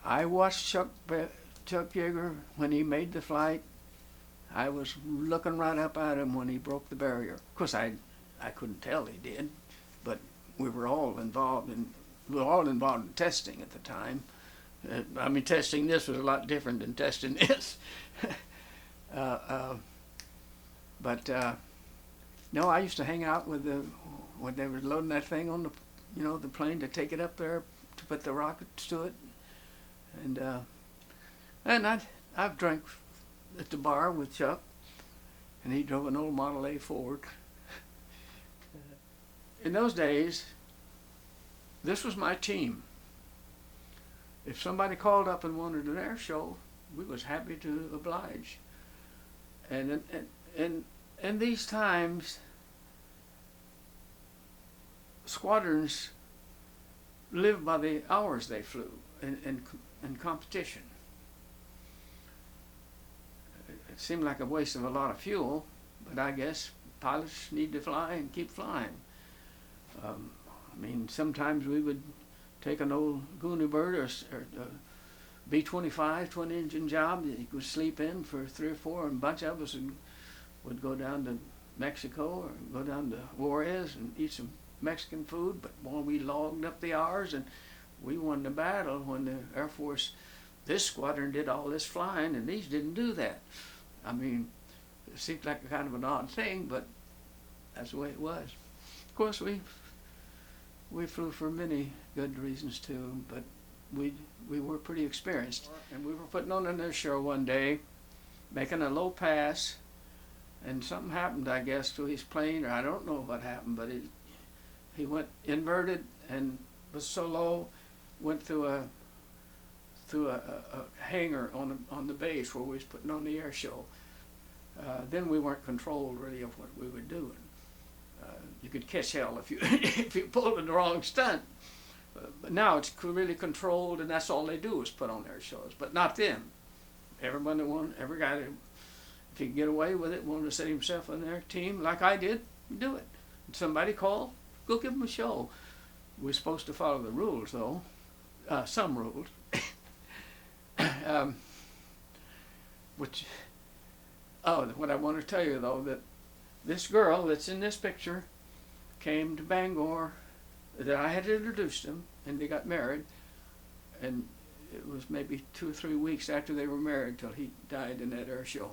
I watched Chuck Yeager when he made the flight. I was looking right up at him when he broke the barrier. Of course, I couldn't tell he did, but we were all involved in testing at the time. I mean, testing this was a lot different than testing this. No, I used to hang out with when they were loading that thing on the plane to take it up there to put the rockets to it, and I've drank at the bar with Chuck, and he drove an old Model A Ford. In those days, this was my team. If somebody called up and wanted an air show, we was happy to oblige. And in these times, squadrons lived by the hours they flew in competition. It seemed like a waste of a lot of fuel, but I guess pilots need to fly and keep flying. I mean, sometimes we would take an old Goonie Bird or B-25 twin-engine job that you could sleep in for 3 or 4, and a bunch of us would go down to Mexico or go down to Juarez and eat some Mexican food. But boy, we logged up the hours, and we won the battle when the Air Force, this squadron did all this flying, and these didn't do that. I mean, it seemed like a kind of an odd thing, but that's the way it was. Of course, we flew for many good reasons too, but we were pretty experienced. And we were putting on an airshow one day, making a low pass, and something happened, I guess, to his plane, or I don't know what happened, but he went inverted and was so low, went through a hangar on the base where we was putting on the air show. Then we weren't controlled really of what we were doing. You could catch hell if you if you pulled in the wrong stunt. But now it's really controlled, and that's all they do is put on air shows. But not them. Every guy that, if he could get away with it, wanted to set himself on their team like I did, do it. And somebody called, go give them a show. We're supposed to follow the rules, though. Some rules. What I want to tell you, though, that this girl that's in this picture came to Bangor, that I had introduced him, and they got married, and it was maybe 2 or 3 weeks after they were married till he died in that air show.